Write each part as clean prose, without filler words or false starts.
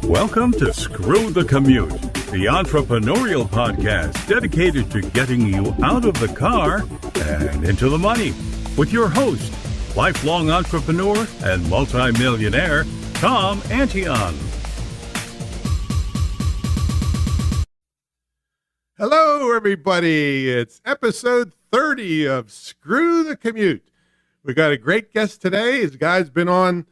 Welcome to Screw the Commute, the entrepreneurial podcast dedicated to getting you out of the car and into the money. With your host, lifelong entrepreneur and multimillionaire, Tom Antion. Hello, everybody. It's episode 30 of Screw the Commute. We got a great guest today. This guy's been on,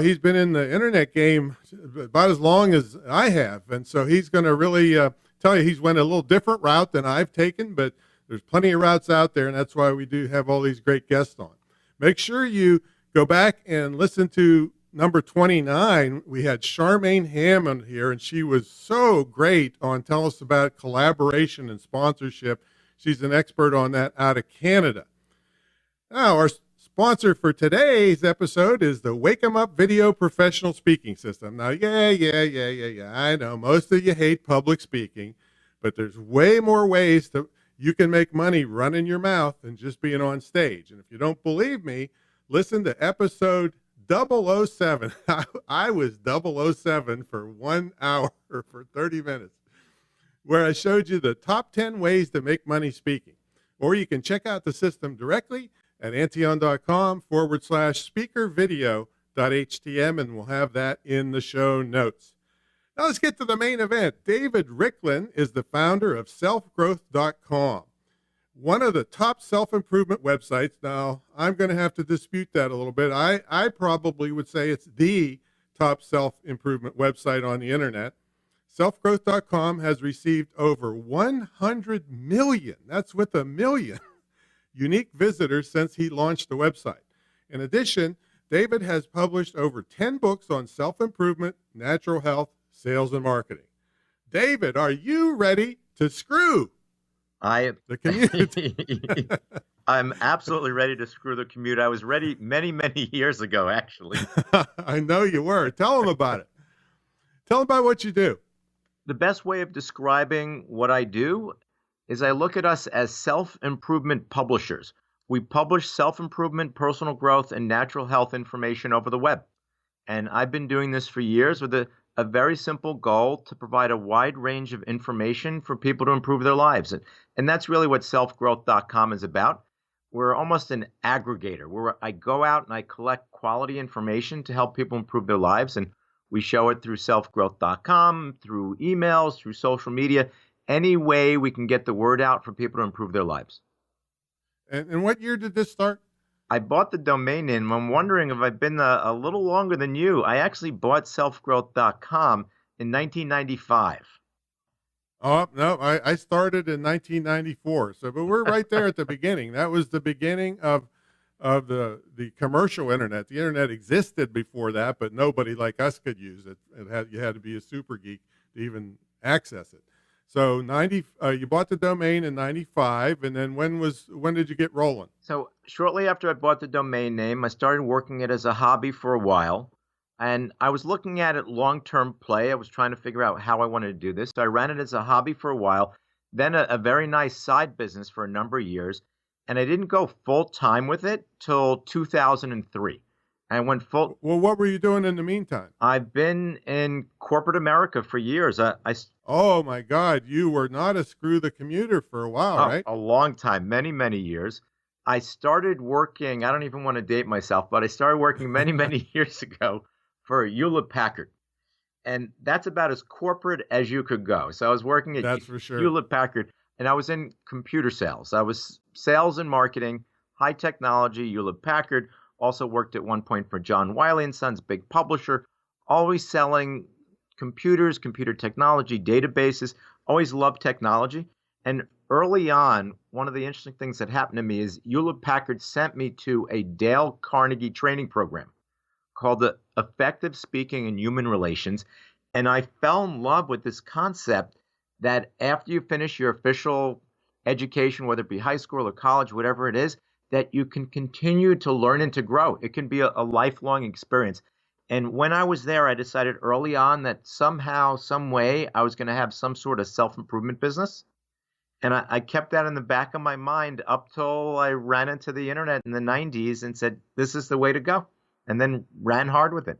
he's been in the internet game about as long as I have. And so he's going to really tell you he's went a little different route than I've taken, but there's plenty of routes out there, and that's why we do have all these great guests on. Make sure you go back and listen to number 29. We had Charmaine Hammond here, and she was so great on telling us about collaboration and sponsorship. She's an expert on that out of Canada. Now, our sponsor for today's episode is the Wake 'em Up Video Professional Speaking System. Now, yeah. I know most of you hate public speaking, but there's way more ways you can make money running your mouth than just being on stage. And if you don't believe me, listen to episode 007. I was 007 for 1 hour for 30 minutes, where I showed you the top 10 ways to make money speaking. Or you can check out the system directly at antion.com/speakervideo.htm, and we'll have that in the show notes. Now let's get to the main event. David Riklan is the founder of selfgrowth.com, one of the top self-improvement websites. Now, I'm going to have to dispute that a little bit. I probably would say it's the top self-improvement website on the internet. Selfgrowth.com has received over 100 million, that's with a million, unique visitors since he launched the website. In addition, David has published over 10 books on self-improvement, natural health, sales, and marketing. David, are you ready to screw the commute? I'm absolutely ready to screw the commute. I was ready many, many years ago, actually. I know you were. Tell them about it. Tell them about what you do. The best way of describing what I do is I look at us as self-improvement publishers. We publish self-improvement, personal growth, and natural health information over the web. And I've been doing this for years with a very simple goal to provide a wide range of information for people to improve their lives. And that's really what selfgrowth.com is about. We're almost an aggregator where I go out and I collect quality information to help people improve their lives. And we show it through selfgrowth.com, through emails, through social media, any way we can get the word out for people to improve their lives. And what year did this start? I bought the domain name. I'm wondering if I've been a little longer than you. I actually bought selfgrowth.com in 1995. Oh, no, I started in 1994. But we're right there at the beginning. That was the beginning of the commercial internet. The internet existed before that, but nobody like us could use it. You had to be a super geek to even access it. So you bought the domain in 95, and then when did you get rolling? So shortly after I bought the domain name, I started working it as a hobby for a while, and I was looking at it long-term play. I was trying to figure out how I wanted to do this. So I ran it as a hobby for a while, then a very nice side business for a number of years, and I didn't go full-time with it till 2003. I went full. Well, what were you doing in the meantime? I've been in corporate America for years. Oh my God, you were not a screw the commuter for a while, right? A long time, many, many years. I started working, I don't even want to date myself, but I started working many, many years ago for Hewlett-Packard. And that's about as corporate as you could go. So I was working at Hewlett-Packard, and I was in computer sales. I was sales and marketing, high technology, Hewlett-Packard. Also worked at one point for John Wiley & Sons, big publisher, always selling computers, computer technology, databases, always loved technology. And early on, one of the interesting things that happened to me is Hewlett-Packard sent me to a Dale Carnegie training program called the Effective Speaking and Human Relations. And I fell in love with this concept that after you finish your official education, whether it be high school or college, whatever it is, that you can continue to learn and to grow. It can be a lifelong experience. And when I was there, I decided early on that somehow, some way, I was going to have some sort of self-improvement business. And I kept that in the back of my mind up till I ran into the internet in the 90s and said, this is the way to go. And then ran hard with it.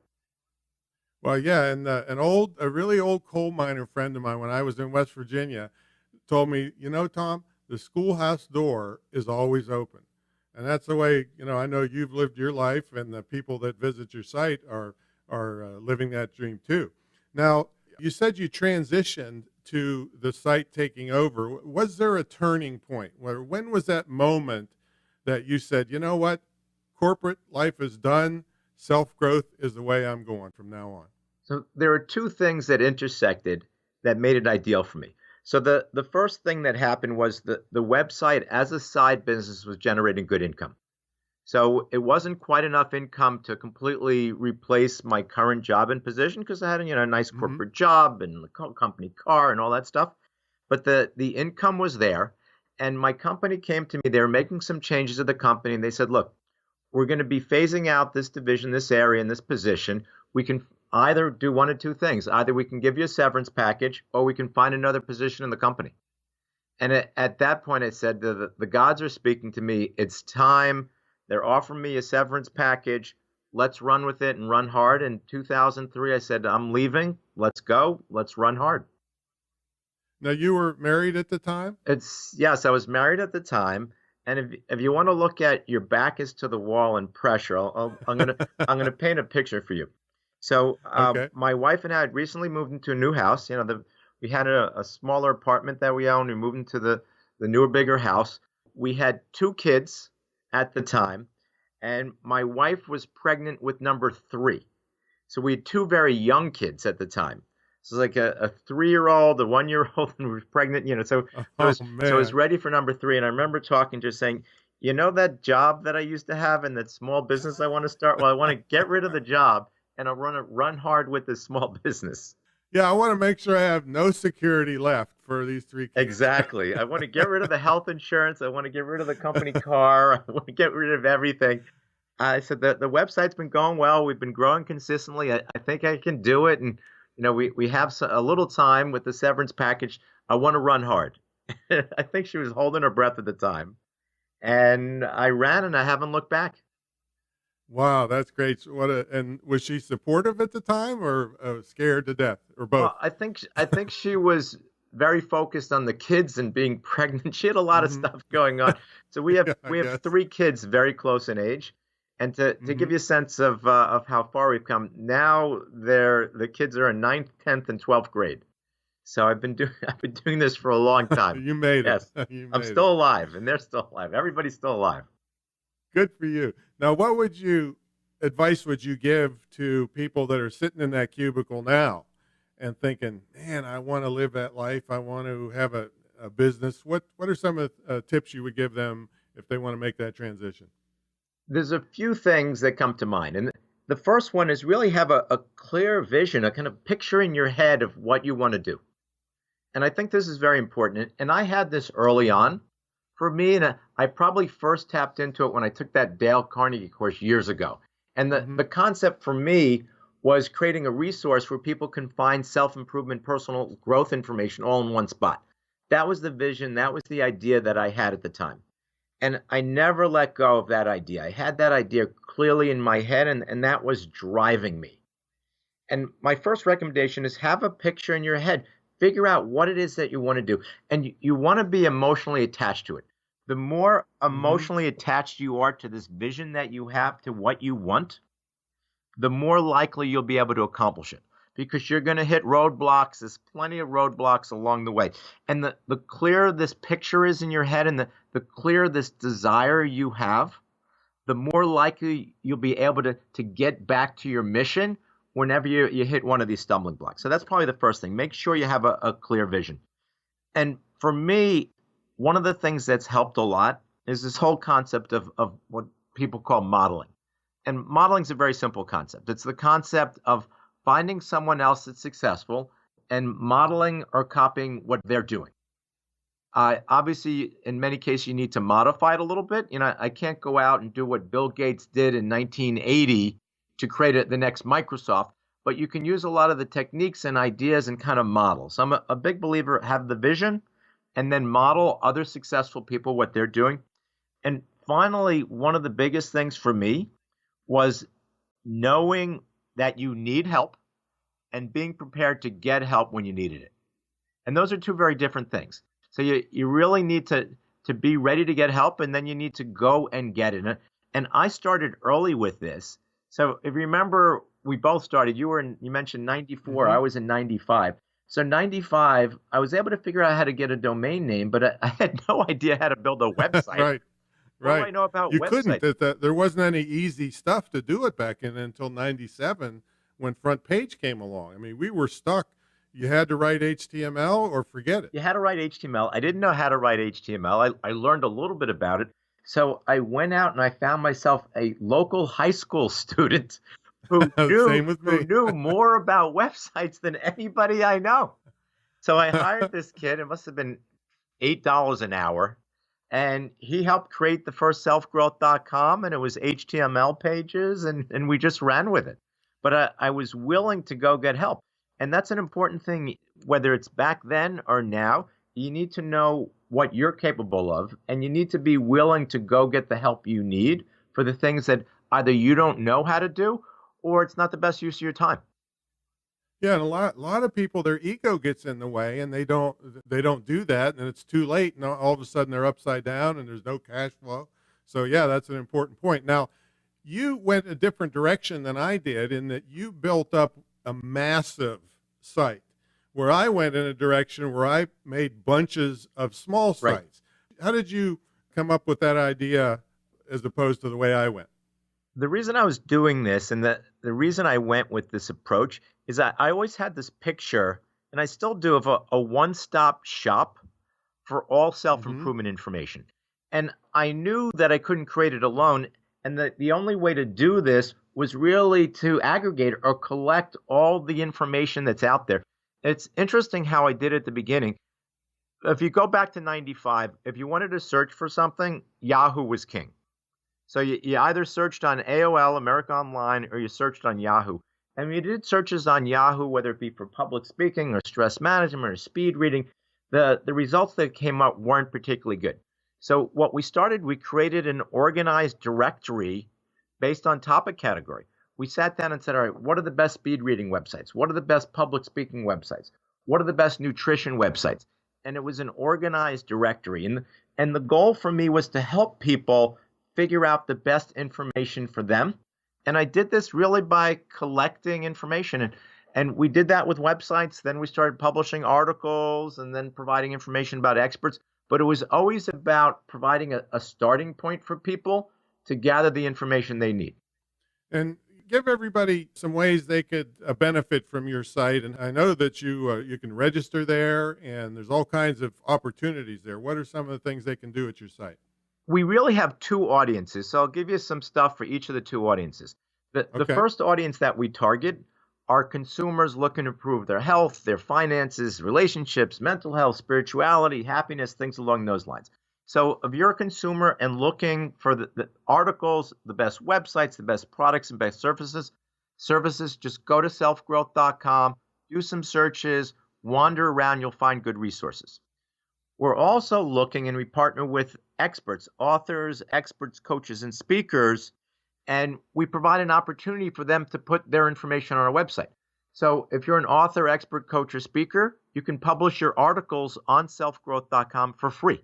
Well, yeah, and a really old coal miner friend of mine when I was in West Virginia told me, Tom, the schoolhouse door is always open. And that's the way, I know you've lived your life, and the people that visit your site are living that dream too. Now, you said you transitioned to the site taking over. Was there a turning point? When was that moment that you said, you know what, corporate life is done, self-growth is the way I'm going from now on? So there are two things that intersected that made it ideal for me. So the first thing that happened was the website as a side business was generating good income. So it wasn't quite enough income to completely replace my current job and position because I had a nice corporate job and the company car and all that stuff. But the income was there, and my company came to me. They were making some changes at the company, and they said, look, we're going to be phasing out this division, this area, and this position. We can either do one of two things. Either we can give you a severance package, or we can find another position in the company. And at that point, I said, the gods are speaking to me. It's time. They're offering me a severance package. Let's run with it and run hard. In 2003, I said, I'm leaving. Let's go. Let's run hard. Now, you were married at the time? Yes, I was married at the time. And if you want to look at your back is to the wall and pressure, I'm gonna paint a picture for you. So Okay. my wife and I had recently moved into a new house. We had a smaller apartment that we owned. We moved into the newer, bigger house. We had two kids at the time, and my wife was pregnant with number 3. So we had two very young kids at the time. So it's like a 3-year-old, a 1-year-old, and was pregnant. So I was ready for number 3. And I remember talking to her saying, that job that I used to have and that small business I want to start. Well, I want to get rid of the job, and I want to run hard with this small business. Yeah, I want to make sure I have no security left for these 3 kids. Exactly. I want to get rid of the health insurance. I want to get rid of the company car. I want to get rid of everything. I said the website's been going well. We've been growing consistently. I think I can do it. And, we have a little time with the severance package. I want to run hard. I think she was holding her breath at the time. And I ran, and I haven't looked back. Wow, that's great. So and was she supportive at the time, or scared to death, or both? Well, I think she was very focused on the kids and being pregnant. She had a lot of stuff going on. So we have 3 kids very close in age, and to give you a sense of how far we've come. Now the kids are in 9th, 10th, and 12th grade. So I've been doing this for a long time. You made it. Yes, I'm still alive, and they're still alive. Everybody's still alive. Good for you. Now, what advice would you give to people that are sitting in that cubicle now and thinking, man, I want to live that life. I want to have a business. What are some of the tips you would give them if they want to make that transition? There's a few things that come to mind. And the first one is really have a clear vision, a kind of picture in your head of what you want to do. And I think this is very important. And I had this early on. For me, and I probably first tapped into it when I took that Dale Carnegie course years ago. And the concept for me was creating a resource where people can find self-improvement, personal growth information all in one spot. That was the vision. That was the idea that I had at the time. And I never let go of that idea. I had that idea clearly in my head, and that was driving me. And my first recommendation is have a picture in your head. Figure out what it is that you want to do. And you want to be emotionally attached to it. The more emotionally attached you are to this vision that you have to what you want, the more likely you'll be able to accomplish it. Because you're going to hit roadblocks. There's plenty of roadblocks along the way. And the clearer this picture is in your head, and the clearer this desire you have, the more likely you'll be able to get back to your mission whenever you hit one of these stumbling blocks. So that's probably the first thing. Make sure you have a clear vision. And for me, one of the things that's helped a lot is this whole concept of what people call modeling. And modeling is a very simple concept. It's the concept of finding someone else that's successful and modeling or copying what they're doing. Obviously, in many cases, you need to modify it a little bit. I can't go out and do what Bill Gates did in 1980 to create the next Microsoft, but you can use a lot of the techniques and ideas and kind of model. So I'm a big believer, have the vision and then model other successful people, what they're doing. And finally, one of the biggest things for me was knowing that you need help and being prepared to get help when you needed it. And those are two very different things. So you really need to be ready to get help, and then you need to go and get it. And I started early with this. So if you remember, we both started, you mentioned 94, I was in 95. So 95, I was able to figure out how to get a domain name, but I had no idea how to build a website. Right. What do I know about you websites? couldn't. There wasn't any easy stuff to do it back in until 97 when Front Page came along. I mean, we were stuck. You had to write HTML or forget it. You had to write HTML. I didn't know how to write HTML. I learned a little bit about it. So I went out and I found myself a local high school student who knew more about websites than anybody I know. So I hired this kid. It must have been $8 an hour. And he helped create the first selfgrowth.com, and it was HTML pages, and we just ran with it. But I was willing to go get help. And that's an important thing, whether it's back then or now. You need to know what you're capable of, and you need to be willing to go get the help you need for the things that either you don't know how to do or it's not the best use of your time. Yeah, and a lot of people, their ego gets in the way, and they don't do that, and it's too late, and all of a sudden they're upside down, and there's no cash flow. So yeah, that's an important point. Now, you went a different direction than I did in that you built up a massive site, where I went in a direction where I made bunches of small sites. Right. How did you come up with that idea as opposed to the way I went? The reason I was doing this and the reason I went with this approach is I always had this picture, and I still do, of a one-stop shop for all self-improvement information. And I knew that I couldn't create it alone, and that the only way to do this was really to aggregate or collect all the information that's out there. It's interesting how I did it at the beginning. If you go back to 95, if you wanted to search for something, Yahoo was king. So you either searched on AOL, America Online, or you searched on Yahoo. And when you did searches on Yahoo, whether it be for public speaking or stress management or speed reading, the results that came up weren't particularly good. So what we started, we created an organized directory based on topic category. We sat down and said, all right, what are the best speed reading websites? What are the best public speaking websites? What are the best nutrition websites? And it was an organized directory. And the goal for me was to help people figure out the best information for them. And I did this really by collecting information. And we did that with websites. Then we started publishing articles and then providing information about experts. But it was always about providing a starting point for people to gather the information they need. And give everybody some ways they could benefit from your site. And I know that you can register there, and there's all kinds of opportunities there. What are some of the things they can do at your site? We really have two audiences, so I'll give you some stuff for each of the two audiences. The first audience that we target are consumers looking to improve their health, their finances, relationships, mental health, spirituality, happiness, things along those lines. So if you're a consumer and looking for the articles, the best websites, the best products, and best services, just go to selfgrowth.com, do some searches, wander around, you'll find good resources. We're also looking, and we partner with experts, authors, experts, coaches, and speakers, and we provide an opportunity for them to put their information on our website. So if you're an author, expert, coach, or speaker, you can publish your articles on selfgrowth.com for free.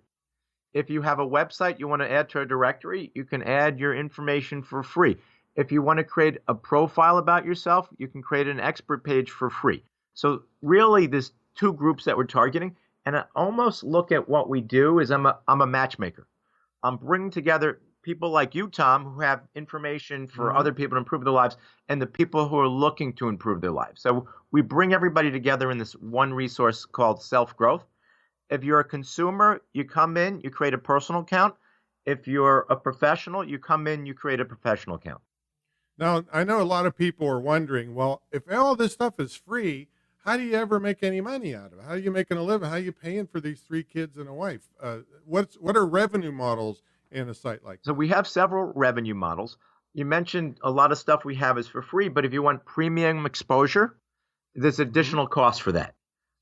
If you have a website you want to add to a directory, you can add your information for free. If you want to create a profile about yourself, you can create an expert page for free. So really, there's two groups that we're targeting. And I almost look at what we do as I'm a matchmaker. I'm bringing together people like you, Tom, who have information for other people to improve their lives, and the people who are looking to improve their lives. So we bring everybody together in this one resource called Self-Growth. If you're a consumer, you come in, you create a personal account. If you're a professional, you come in, you create a professional account. Now, I know a lot of people are wondering, well, if all this stuff is free, how do you ever make any money out of it? How are you making a living? How are you paying for these 3 kids and a wife? What are revenue models in a site like that? So we have several revenue models. You mentioned a lot of stuff we have is for free, but if you want premium exposure, there's additional cost for that.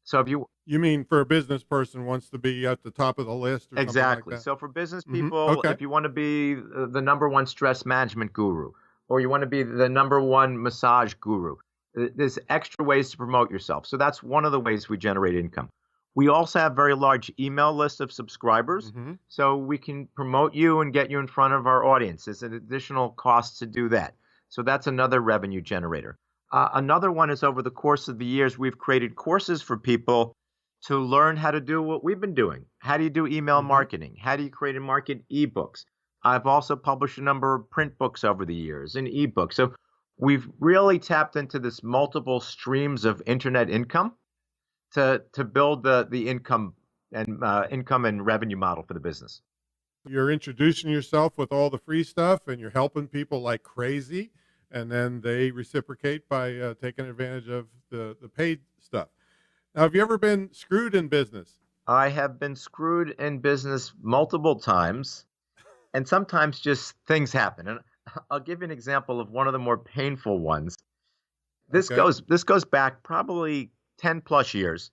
So if you mean for a business person wants to be at the top of the list or exactly. Something like that? So for business people, if you want to be the number one stress management guru, or you want to be the number one massage guru, There's extra ways to promote yourself. So that's one of the ways we generate income. We also have very large email list of subscribers, so we can promote you and get you in front of our audience. There's an additional cost to do that. So that's another revenue generator. Another one is over the course of the years, we've created courses for people to learn how to do what we've been doing. How do you do email marketing? How do you create and market ebooks? I've also published a number of print books over the years and ebooks. So we've really tapped into this multiple streams of internet income to build the income and revenue model for the business. You're introducing yourself with all the free stuff, and you're helping people like crazy, and then they reciprocate by taking advantage of the paid stuff. Now, have you ever been screwed in business? I have been screwed in business multiple times, and sometimes just things happen. And I'll give you an example of one of the more painful ones. This goes back probably 10 plus years.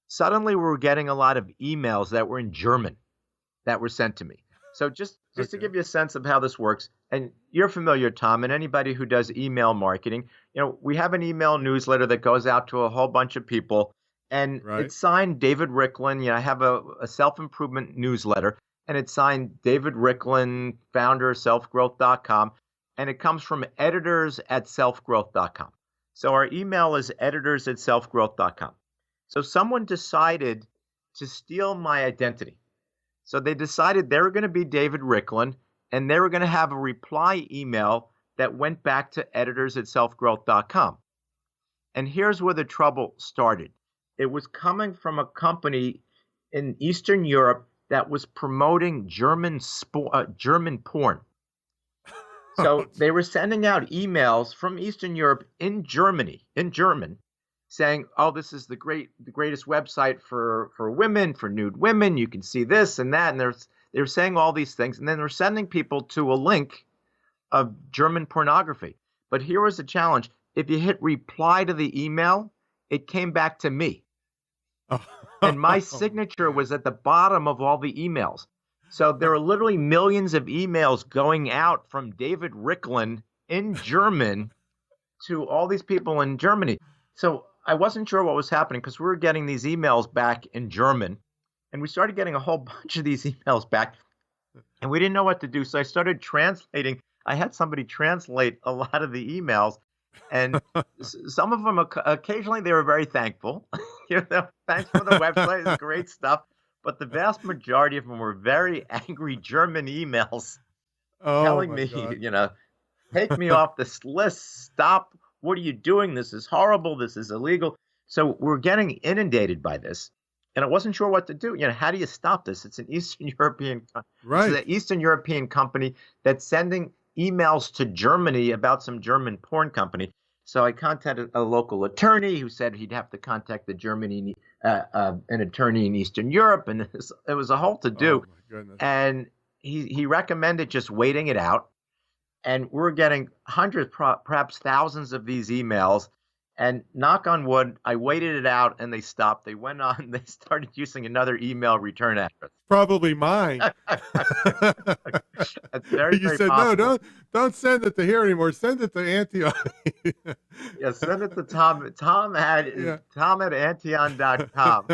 Suddenly we were getting a lot of emails that were in German that were sent to me. So just to give you a sense of how this works, and you're familiar, Tom, and anybody who does email marketing, we have an email newsletter that goes out to a whole bunch of people, and it's signed David Riklan. I have a self-improvement newsletter, and it's signed David Riklan, founder of selfgrowth.com, and it comes from editors@selfgrowth.com. So our email is editors@selfgrowth.com. So someone decided to steal my identity. So they decided they were going to be David Riklan, and they were going to have a reply email that went back to editors@selfgrowth.com. And here's where the trouble started. It was coming from a company in Eastern Europe that was promoting German porn. So they were sending out emails from Eastern Europe in German, saying, "Oh, this is the greatest website for women, for nude women. You can see this and that." And they're saying all these things, and then they're sending people to a link of German pornography. But here was the challenge: if you hit reply to the email, it came back to me, and my signature was at the bottom of all the emails. So there are literally millions of emails going out from David Riklan in German to all these people in Germany. So I wasn't sure what was happening because we were getting these emails back in German, and we started getting a whole bunch of these emails back, and we didn't know what to do. So I started translating. I had somebody translate a lot of the emails, and some of them, occasionally they were very thankful. Thanks for the website, it's great stuff. But the vast majority of them were very angry German emails telling me, take me off this list, stop. What are you doing? This is horrible. This is illegal. So we're getting inundated by this, and I wasn't sure what to do. How do you stop this? It's an Eastern European, It's an Eastern European company that's sending emails to Germany about some German porn company. So I contacted a local attorney who said he'd have to contact an attorney in Eastern Europe, and it was a whole to do. Oh, my goodness. And he recommended just waiting it out. And we're getting hundreds, perhaps thousands of these emails. And knock on wood, I waited it out and they stopped. They went on, they started using another email return address. Probably mine. That's very, you very said, possible. no, don't send it to here anymore. Send it to Antion. Yeah, send it to Tom. Tom at Antion.com.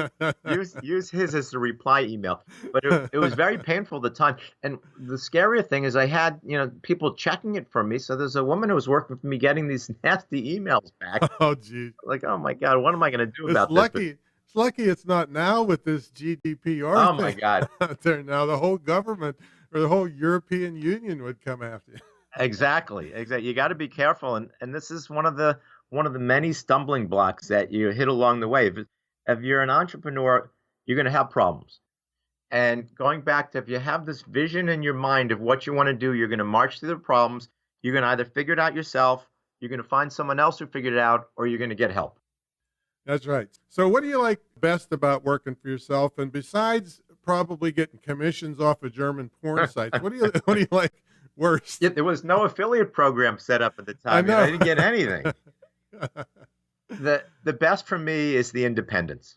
Use his as the reply email. But it was very painful at the time. And the scarier thing is I had, people checking it for me. So there's a woman who was working for me getting these nasty emails back. Oh, geez. Like, oh my God, what am I going to do about this? It's lucky it's not now with this GDPR. Oh my God. There now, the whole government or the whole European Union would come after you. Exactly. You got to be careful, and this is one of the many stumbling blocks that you hit along the way. If you're an entrepreneur, you're going to have problems. And going back to, if you have this vision in your mind of what you want to do, you're going to march through the problems. You're going to either figure it out yourself, you're going to find someone else who figured it out, or you're going to get help. That's right. So what do you like best about working for yourself? And besides probably getting commissions off of German porn sites, what do you like worst? Yeah, there was no affiliate program set up at the time. I didn't get anything. The best for me is the independence.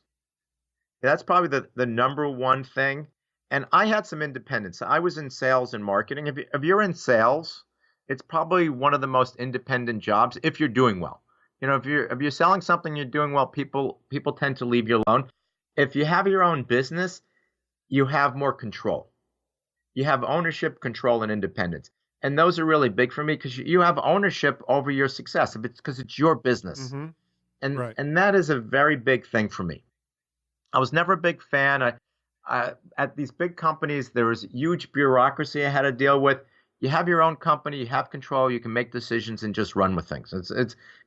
That's probably the number one thing. And I had some independence. I was in sales and marketing. If you're in sales, it's probably one of the most independent jobs if you're doing well. If you're selling something you're doing well, people tend to leave you alone. If you have your own business, you have more control. You have ownership, control, and independence. And those are really big for me because you have ownership over your success. If it's because it's your business. Mm-hmm. And and that is a very big thing for me. I was never a big fan. At these big companies, there was huge bureaucracy I had to deal with. You have your own company, you have control, you can make decisions and just run with things.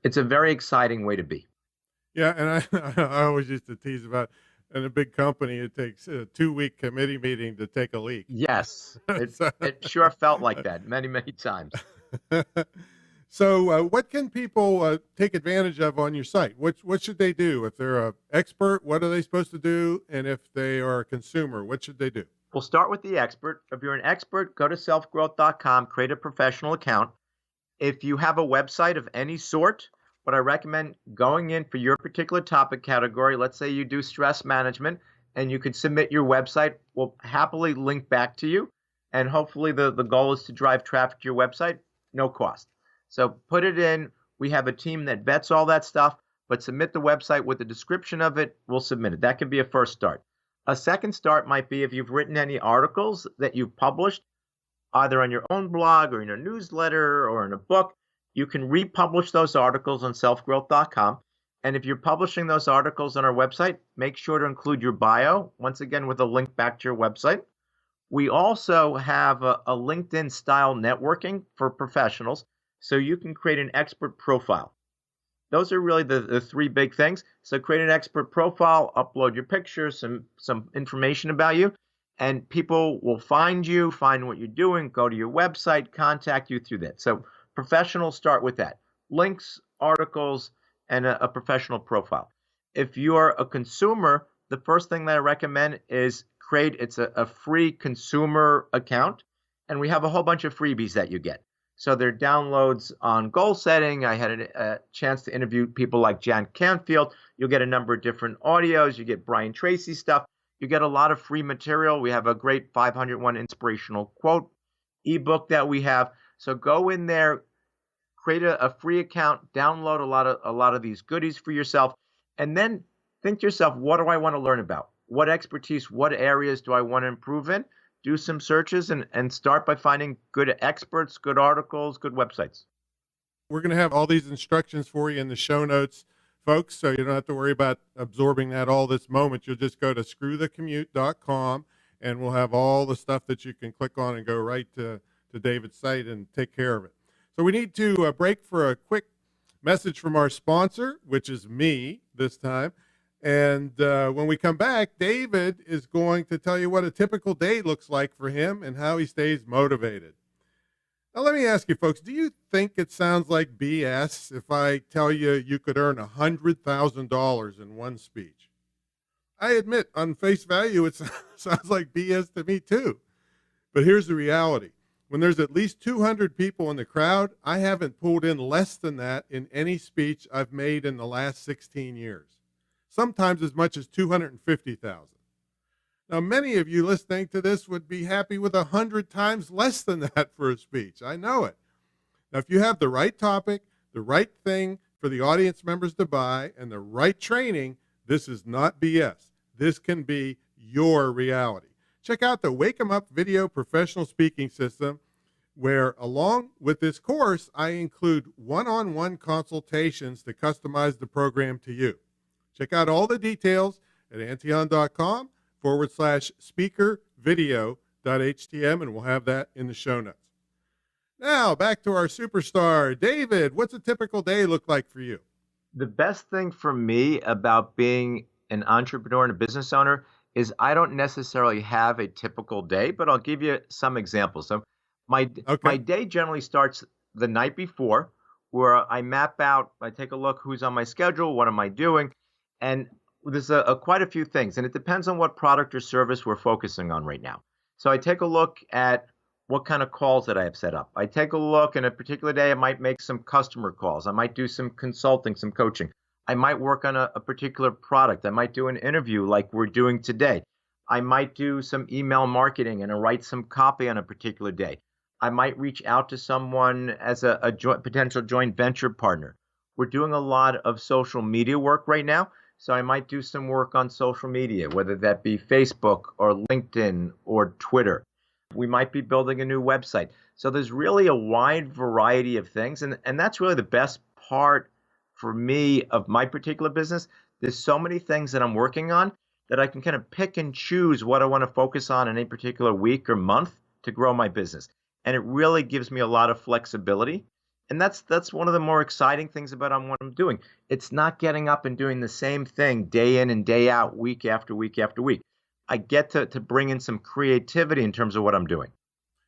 It's a very exciting way to be. Yeah, and I always used to tease about in a big company, it takes a 2-week committee meeting to take a leak. Yes, it sure felt like that many, many times. So what can people take advantage of on your site? What should they do? If they're an expert, what are they supposed to do? And if they are a consumer, what should they do? We'll start with the expert. If you're an expert, go to selfgrowth.com, create a professional account. If you have a website of any sort, what I recommend going in for your particular topic category, let's say you do stress management, and you can submit your website. We'll happily link back to you. And hopefully the goal is to drive traffic to your website, no cost. So put it in. We have a team that vets all that stuff, but submit the website with a description of it. We'll submit it. That can be a first start. A second start might be if you've written any articles that you've published, either on your own blog or in a newsletter or in a book, you can republish those articles on selfgrowth.com. And if you're publishing those articles on our website, make sure to include your bio, once again, with a link back to your website. We also have a LinkedIn style networking for professionals, so you can create an expert profile. Those are really the three big things. So create an expert profile, upload your pictures, some information about you, and people will find you, find what you're doing, go to your website, contact you through that. So professionals start with that. Links, articles, and a professional profile. If you're a consumer, the first thing that I recommend is it's a free consumer account, and we have a whole bunch of freebies that you get. So there are downloads on goal setting. I had a chance to interview people like Jan Canfield. You'll get a number of different audios. You get Brian Tracy stuff. You get a lot of free material. We have a great 501 inspirational quote ebook that we have. So go in there, create a free account, download a lot of these goodies for yourself, and then think to yourself, what do I want to learn about? What expertise, what areas do I want to improve in? Do some searches and start by finding good experts, good articles, good websites. We're going to have all these instructions for you in the show notes, folks, so you don't have to worry about absorbing that all this moment. You'll just go to screwthecommute.com, and we'll have all the stuff that you can click on and go right to David's site and take care of it. So we need to break for a quick message from our sponsor, which is me this time. And when we come back, David is going to tell you what a typical day looks like for him and how he stays motivated. Now, let me ask you, folks, do you think it sounds like BS if I tell you you could earn $100,000 in one speech? I admit, on face value, it sounds like BS to me, too. But here's the reality. When there's at least 200 people in the crowd, I haven't pulled in less than that in any speech I've made in the last 16 years. Sometimes as much as 250,000. Now, many of you listening to this would be happy with 100 times less than that for a speech. I know it. Now, if you have the right topic, the right thing for the audience members to buy, and the right training, this is not BS. This can be your reality. Check out the Wake 'em Up Video Professional Speaking System, where along with this course, I include one-on-one consultations to customize the program to you. Check out all the details at antion.com/speakervideo.htm, and we'll have that in the show notes. Now, back to our superstar. David, what's a typical day look like for you? The best thing for me about being an entrepreneur and a business owner is I don't necessarily have a typical day, but I'll give you some examples. So my day generally starts the night before, where I map out, I take a look who's on my schedule, what am I doing, and there's quite a few things, and it depends on what product or service we're focusing on right now. So I take a look at what kind of calls that I have set up. I take a look, in a particular day, I might make some customer calls. I might do some consulting, some coaching. I might work on a particular product. I might do an interview like we're doing today. I might do some email marketing and write some copy on a particular day. I might reach out to someone as a potential joint venture partner. we're doing a lot of social media work right now. So I might do some work on social media, whether that be Facebook or LinkedIn or Twitter. We might be building a new website. So there's really a wide variety of things. And that's really the best part for me of my particular business. There's so many things that I'm working on that I can kind of pick and choose what I want to focus on in a particular week or month to grow my business. And it really gives me a lot of flexibility. And that's one of the more exciting things about what I'm doing. It's not getting up and doing the same thing day in and day out, week after week after week. I get to bring in some creativity in terms of what I'm doing.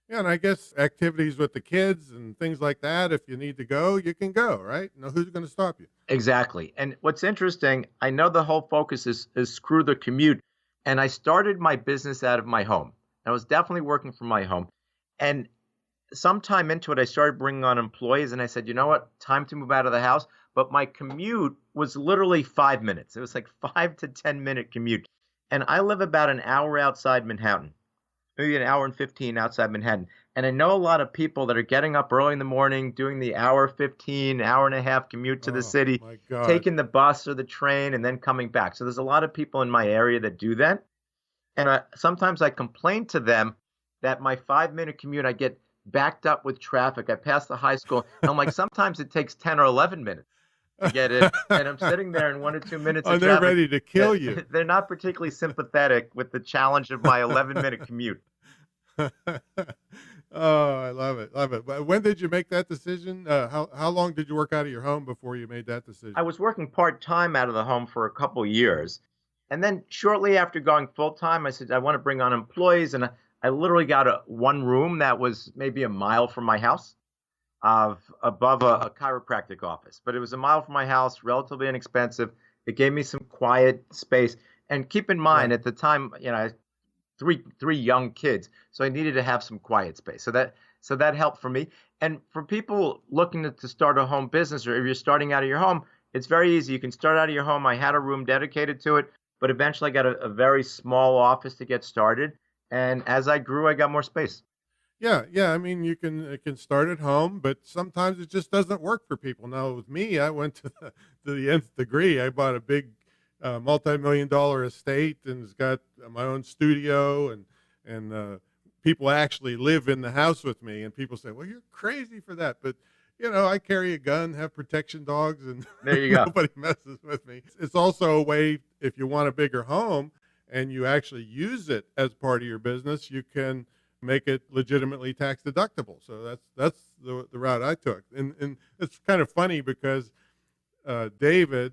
Yeah, and I guess activities with the kids and things like that, if you need to go, you can go, right? No, who's going to stop you? Exactly. And what's interesting, I know the whole focus is screw the commute. And I started my business out of my home. I was definitely working from my home. And sometime into it, I started bringing on employees, and I said, you know what, time to move out of the house. But my commute was literally 5 minutes. It was like 5 to 10 minute commute. And I live about an hour outside Manhattan, maybe an hour and 15 outside Manhattan. And I know a lot of people that are getting up early in the morning, doing the hour 15, hour and a half commute to the city, taking the bus or the train, and then coming back. So there's a lot of people in my area that do that. And sometimes I complain to them that my 5 minute commute, I get backed up with traffic. I passed the high school. And I'm like, sometimes it takes 10 or 11 minutes to get in. And I'm sitting there in 1 or 2 minutes. Oh, they're ready to kill you. They're not particularly sympathetic with the challenge of my 11-minute commute. Oh, I love it. Love it. But when did you make that decision? How long did you work out of your home before you made that decision? I was working part-time out of the home for a couple years. And then shortly after going full-time, I said, I want to bring on employees. And I literally got one room that was maybe a mile from my house, above a chiropractic office. But it was a mile from my house, relatively inexpensive. It gave me some quiet space. And keep in mind, at the time, I had three young kids, so I needed to have some quiet space. So that helped for me. And for people looking to start a home business, or if you're starting out of your home, it's very easy. You can start out of your home. I had a room dedicated to it, but eventually I got a very small office to get started. And as I grew, I got more space. Yeah. I mean, you can start at home, but sometimes it just doesn't work for people. Now, with me, I went to the nth degree. I bought a big multi-million-dollar estate, and it's got my own studio, and people actually live in the house with me. And people say, "Well, you're crazy for that," but I carry a gun, have protection dogs, and there you go. Nobody messes with me. It's also a way, if you want a bigger home and you actually use it as part of your business, you can make it legitimately tax deductible. So that's the route I took. And it's kind of funny because David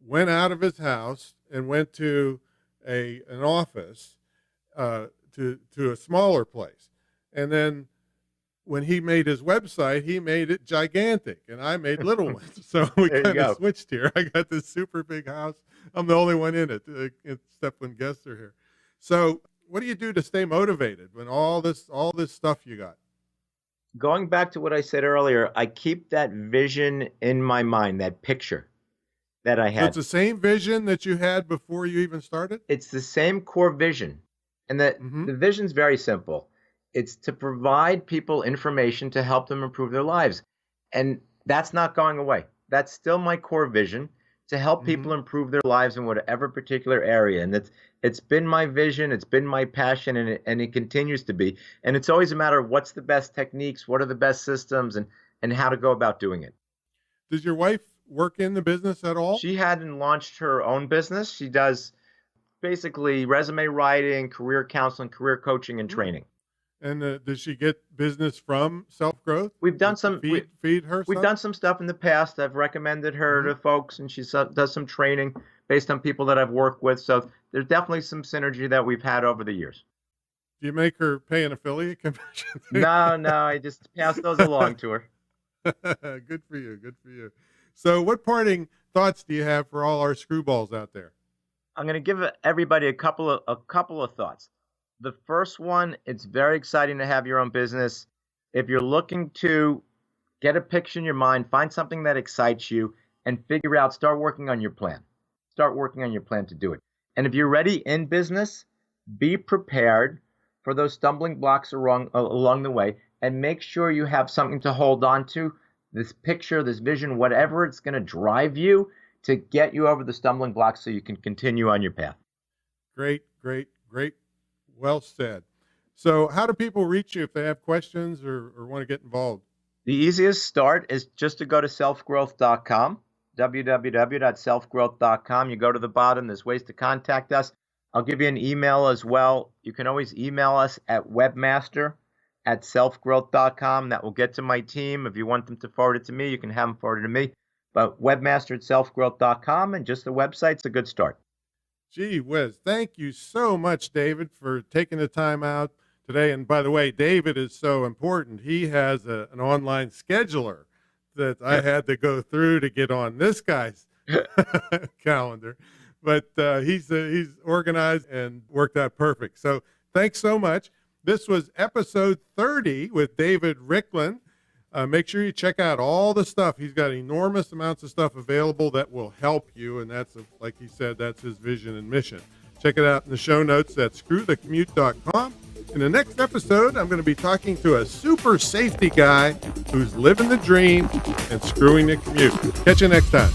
went out of his house and went to an office, to a smaller place. And then when he made his website, he made it gigantic, and I made little ones. So we kind of switched here. I got this super big house. I'm the only one in it, except when guests are here. So what do you do to stay motivated when all this stuff you got? Going back to what I said earlier, I keep that vision in my mind, that picture that I had. So it's the same vision that you had before you even started? It's the same core vision. And the vision's very simple. It's to provide people information to help them improve their lives. And that's not going away. That's still my core vision, to help people improve their lives in whatever particular area. And it's been my vision, it's been my passion, and it continues to be. And it's always a matter of what's the best techniques, what are the best systems, and how to go about doing it. Does your wife work in the business at all? She hadn't launched her own business. She does basically resume writing, career counseling, career coaching, and training. And does she get business from Self-Growth? We've done some feed her. We've done some stuff in the past. I've recommended her to folks, and she does some training based on people that I've worked with. So there's definitely some synergy that we've had over the years. Do you make her pay an affiliate commission? No, I just pass those along to her. Good for you. Good for you. So what parting thoughts do you have for all our screwballs out there? I'm going to give everybody a couple of thoughts. The first one, it's very exciting to have your own business. If you're looking to get a picture in your mind, find something that excites you, and start working on your plan. Start working on your plan to do it. And if you're ready in business, be prepared for those stumbling blocks along the way, and make sure you have something to hold on to this picture, this vision, whatever it's going to drive you to get you over the stumbling blocks so you can continue on your path. Great. Well said. So how do people reach you if they have questions or want to get involved? The easiest start is just to go to selfgrowth.com, www.selfgrowth.com. You go to the bottom, there's ways to contact us. I'll give you an email as well. You can always email us at webmaster@selfgrowth.com. That will get to my team. If you want them to forward it to me, you can have them forward it to me. But webmaster@selfgrowth.com, and just the website's a good start. Gee whiz. Thank you so much, David, for taking the time out today. And by the way, David is so important. He has an online scheduler that I had to go through to get on this guy's calendar. But he's organized and worked out perfect. So thanks so much. This was episode 30 with David Riklan. Make sure you check out all the stuff. He's got enormous amounts of stuff available that will help you. And that's, like he said, that's his vision and mission. Check it out in the show notes at screwthecommute.com. In the next episode, I'm going to be talking to a super safety guy who's living the dream and screwing the commute. Catch you next time.